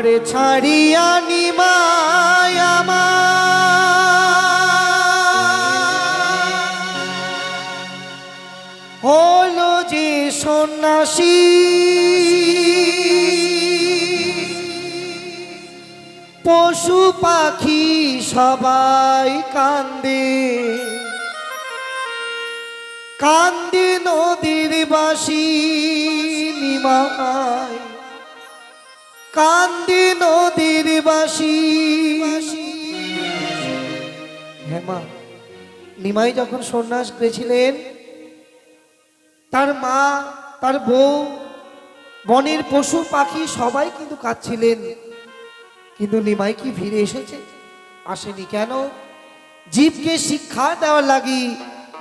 ঘরে ছাড়িয়া নিমাই হলো যে সন্ন্যাসী পশু পাখি সবাই কান্দে কান্দে নদীর বাসী নিমাই কান্দে নদীর বাসী। হ্যাঁ মা, নিমাই যখন সন্ন্যাস পেয়েছিলেন তার মা তার বউ বনের পশু পাখি সবাই কিন্তু কাঁদছিলেন, কিন্তু নিমাই কি ফিরে এসেছে? আসেনি। কেন? জীবকে শিক্ষা দেওয়ার লাগি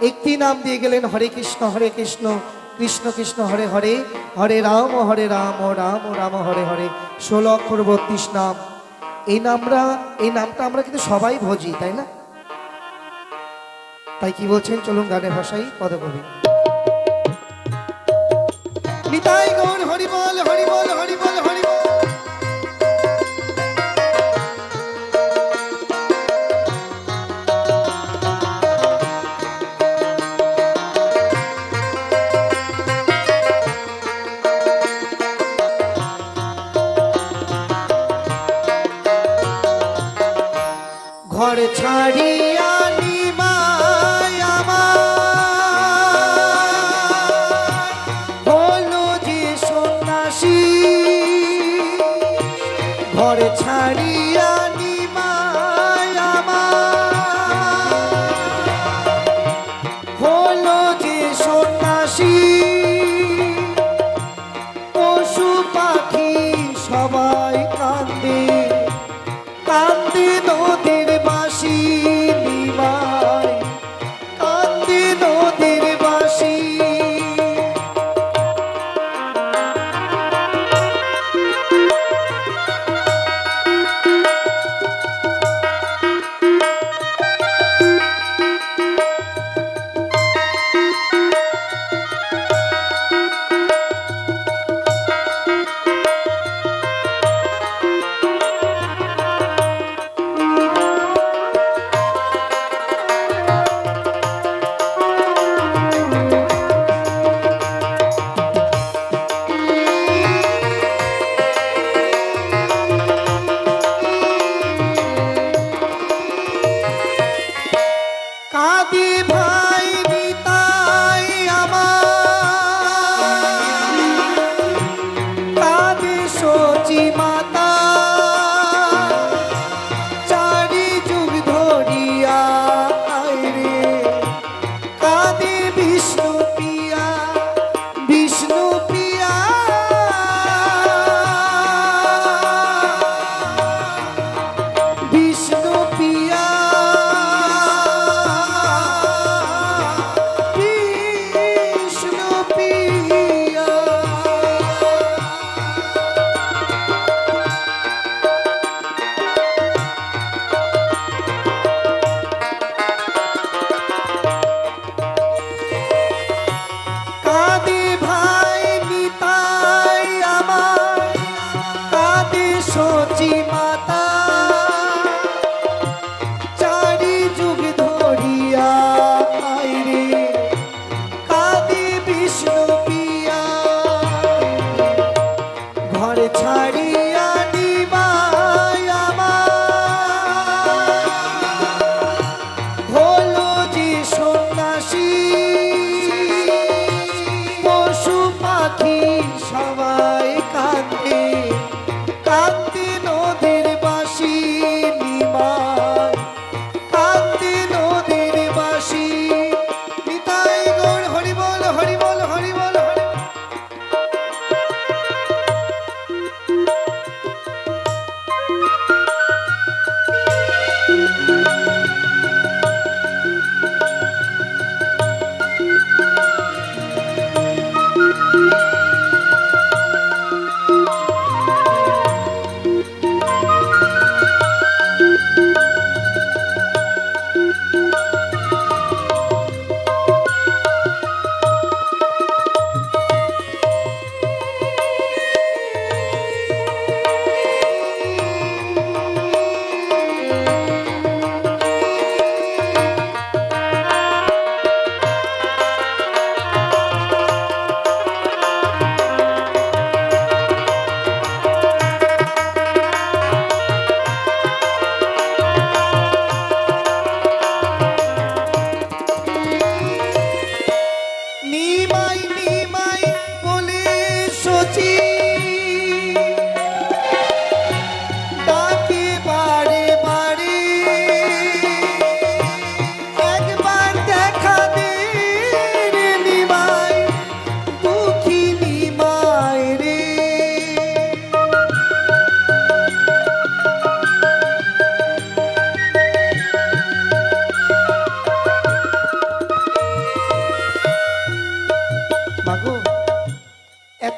একটি নাম দিয়ে গেলেন, হরে কৃষ্ণ কৃষ্ণ কৃষ্ণ হরে হরে, হরে রাম রাম রাম হরে হরে। 16 অক্ষর 32 নাম। এই নামটা আমরা কিন্তু সবাই ভজি, তাই না? তাই কি বলছেন, চলুন গানের ভাষায় পদকবি। নিতাই গৌর হরি বল হরি বল হরি বল হরি বল। ঘর ছাড়িয়া নিমাই হলো যে সন্ন্যাসী, ঘর ছাড়িয়া নিমাই হলো যে সন্ন্যাসী পশু পাখি সবাই কান্দে কান্দে নদীর বাসী নিমাই কান্দে নদীর বাসী। কাঁদে ভাই নিতাই কাঁদে সচি মাতা চারি যুগ ধরিয়া রে কাঁদে বিষ্ণু পিয়া বিষ্ণু পিয়া বিষ্ণু পিয়া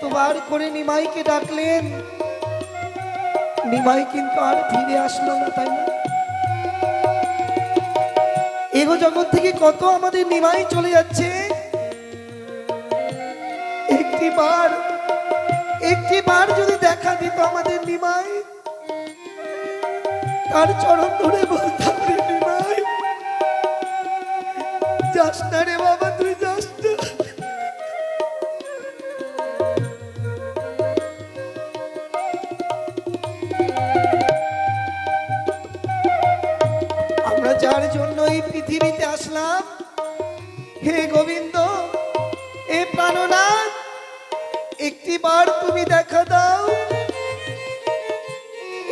এতবার করে নিমাইকে ডাকলেন, নিমাই কিন্তু আর ফিরে আসলো না, তাই না? এগো জগৎ থেকে কত আমাদের নিমাই চলে যাচ্ছে। একটি বার যদি দেখা দিত আমাদের নিমাই, তার চরণ ধরে বলতাম, রে নিমাই, যাস না রে বাবা, তুই যাস না। আমরা যার জন্য এই পৃথিবীতে আসলাম, হে গোবিন্দ, হে প্রাণনাথ, একটি বার তুমি দেখা দাও,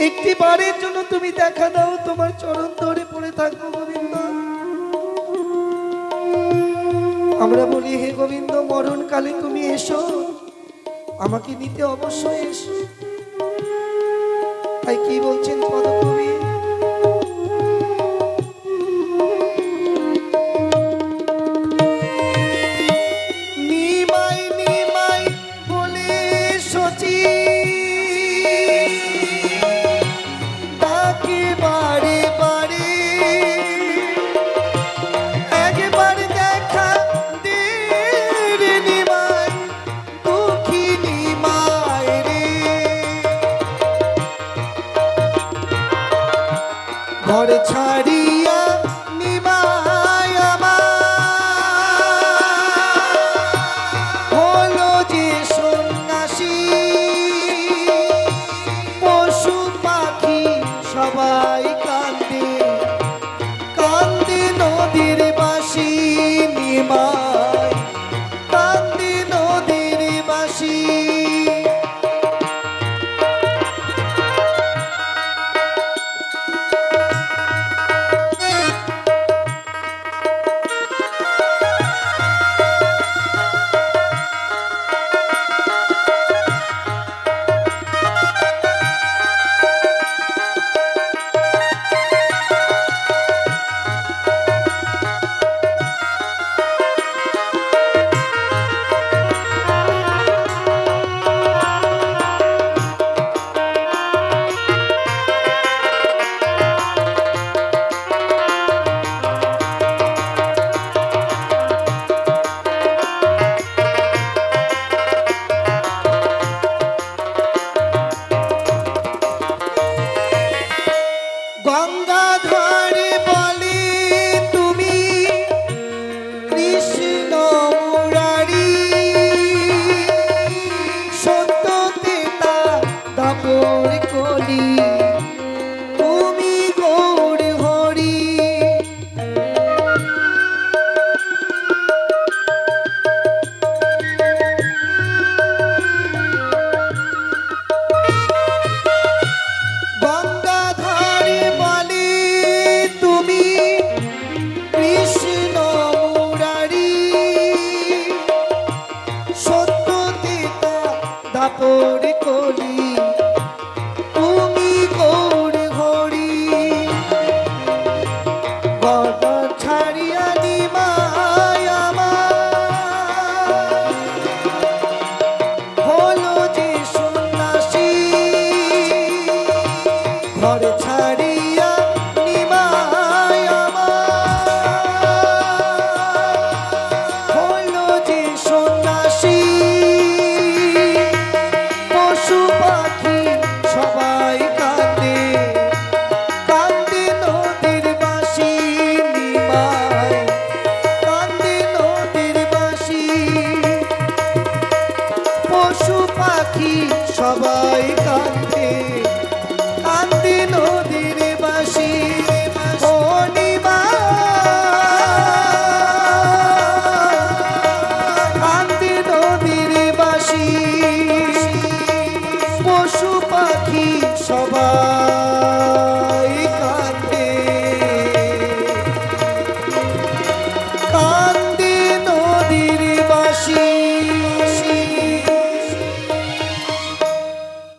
একটি বারের জন্য তুমি দেখা দাও, তোমার চরণ ধরে পড়ে থাকবো গোবিন্দ। আমরা বলি, হে গোবিন্দ, মরণকালে তুমি এসো, আমাকে নিতে অবশ্যই এসো। তাই কি বলছেন পদকবি?